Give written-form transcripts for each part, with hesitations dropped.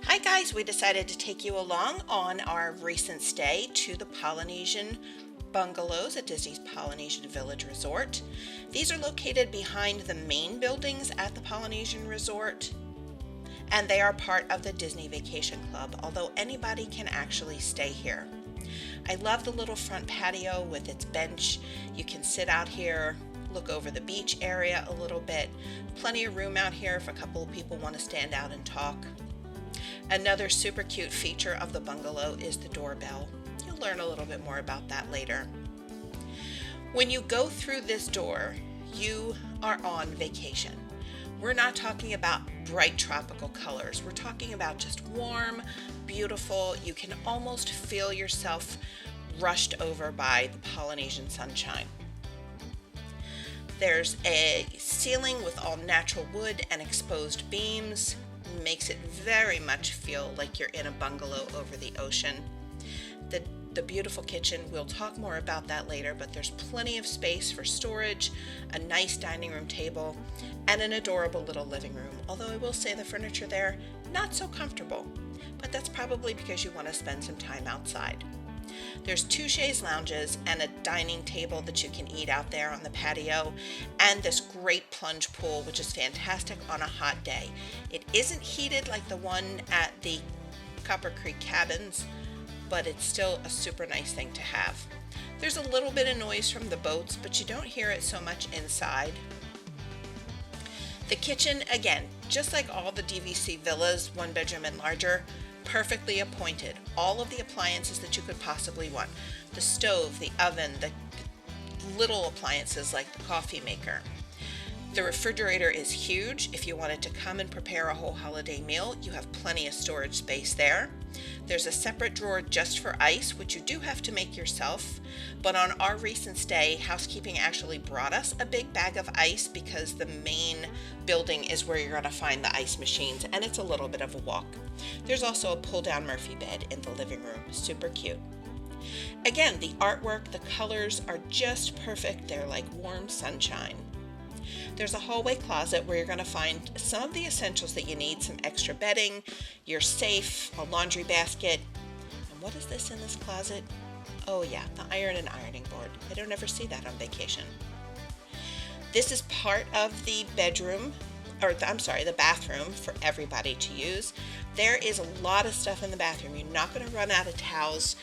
Hi guys, we decided to take you along on our recent stay to the Polynesian bungalows at Disney's Polynesian Village Resort. These are located behind the main buildings at the Polynesian Resort, and they are part of the Disney Vacation Club, although anybody can actually stay here. I love the little front patio with its bench. You can sit out here, look over the beach area a little bit. Plenty of room out here if a couple of people want to stand out and talk. Another super cute feature of the bungalow is the doorbell. You'll learn a little bit more about that later. When you go through this door, you are on vacation. We're not talking about bright tropical colors. We're talking about just warm, beautiful. You can almost feel yourself rushed over by the Polynesian sunshine. There's a ceiling with all natural wood and exposed beams. Makes it very much feel like you're in a bungalow over the ocean. The beautiful kitchen, we'll talk more about that later, but there's plenty of space for storage, a nice dining room table, and an adorable little living room. Although I will say the furniture there, not so comfortable, but that's probably because you want to spend some time outside. There's two chaise lounges and a dining table that you can eat out there on the patio, and this great plunge pool, which is fantastic on a hot day. It isn't heated like the one at the Copper Creek Cabins, but it's still a super nice thing to have. There's a little bit of noise from the boats, but you don't hear it so much inside. The kitchen, again, just like all the DVC villas, one bedroom and larger, perfectly appointed. All of the appliances that you could possibly want. The stove, the oven, the little appliances like the coffee maker. The refrigerator is huge. If you wanted to come and prepare a whole holiday meal, you have plenty of storage space there. There's a separate drawer just for ice, which you do have to make yourself. But on our recent stay, housekeeping actually brought us a big bag of ice because the main building is where you're going to find the ice machines, and it's a little bit of a walk. There's also a pull-down Murphy bed in the living room. Super cute. Again, the artwork, the colors are just perfect. They're like warm sunshine. There's a hallway closet where you're going to find some of the essentials that you need, some extra bedding, your safe, a laundry basket. And what is this in this closet? Oh yeah, the iron and ironing board. I don't ever see that on vacation. This is part of the bedroom, the bathroom for everybody to use. There is a lot of stuff in the bathroom. You're not going to run out of towels.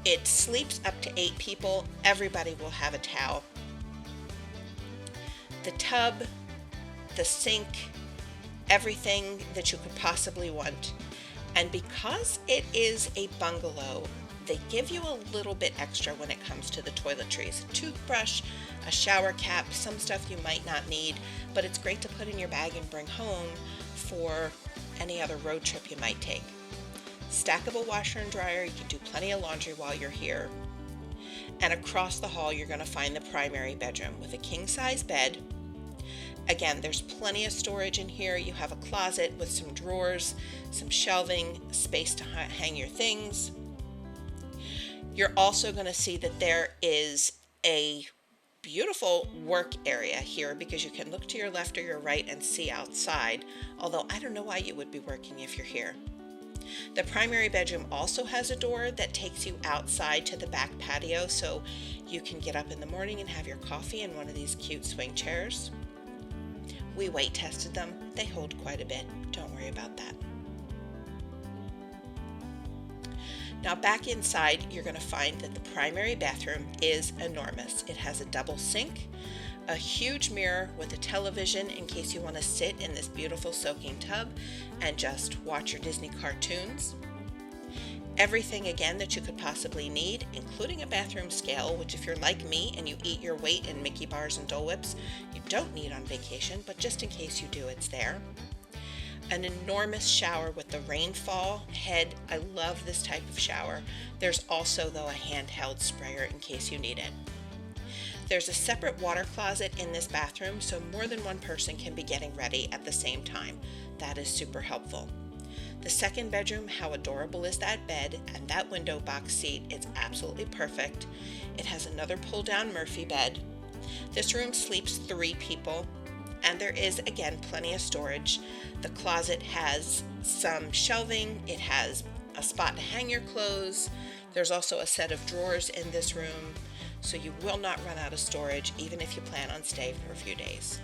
It sleeps up to 8 people. Everybody will have a towel. The tub, the sink, everything that you could possibly want. And because it is a bungalow, they give you a little bit extra when it comes to the toiletries. A toothbrush, a shower cap, some stuff you might not need, but it's great to put in your bag and bring home for any other road trip you might take. Stackable washer and dryer, you can do plenty of laundry while you're here. And across the hall, you're going to find the primary bedroom with a king-size bed. Again, there's plenty of storage in here. You have a closet with some drawers, some shelving, space to hang your things. You're also going to see that there is a beautiful work area here because you can look to your left or your right and see outside, although I don't know why you would be working if you're here. The primary bedroom also has a door that takes you outside to the back patio, so you can get up in the morning and have your coffee in one of these cute swing chairs. We weight tested them. They hold quite a bit. Don't worry about that. Now back inside, you're going to find that the primary bathroom is enormous. It has a double sink, a huge mirror with a television in case you want to sit in this beautiful soaking tub and just watch your Disney cartoons. Everything again that you could possibly need, including a bathroom scale, which if you're like me and you eat your weight in Mickey bars and Dole Whips, you don't need on vacation, but just in case you do, it's there. An enormous shower with the rainfall head. I love this type of shower. There's also, though, a handheld sprayer in case you need it. There's a separate water closet in this bathroom, so more than one person can be getting ready at the same time. That is super helpful. The second bedroom, how adorable is that bed and that window box seat? It's absolutely perfect. It has another pull-down Murphy bed. This room sleeps 3 people. And there is, again, plenty of storage. The closet has some shelving, it has a spot to hang your clothes. There's also a set of drawers in this room, so you will not run out of storage even if you plan on staying for a few days.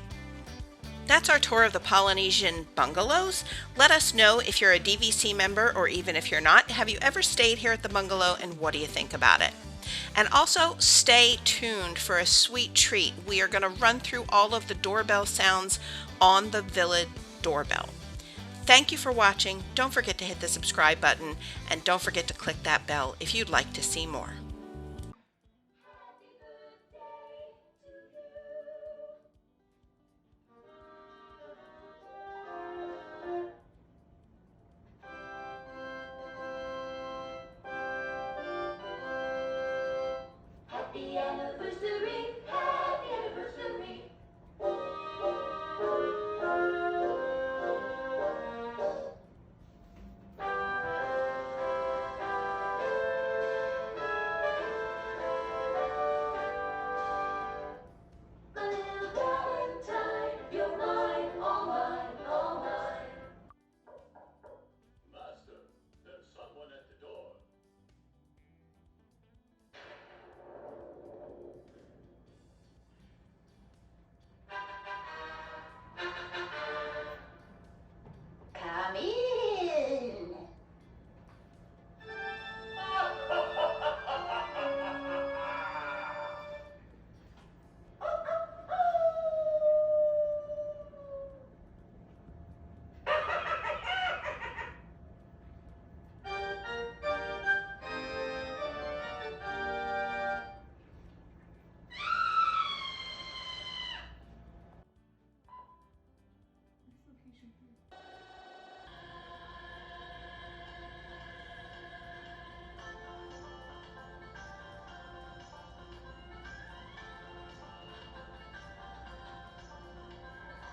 That's our tour of the Polynesian bungalows. Let us know if you're a DVC member or even if you're not. Have you ever stayed here at the bungalow and what do you think about it? And also stay tuned for a sweet treat. We are going to run through all of the doorbell sounds on the Villa doorbell. Thank you for watching. Don't forget to hit the subscribe button and don't forget to click that bell if you'd like to see more. Happy anniversary.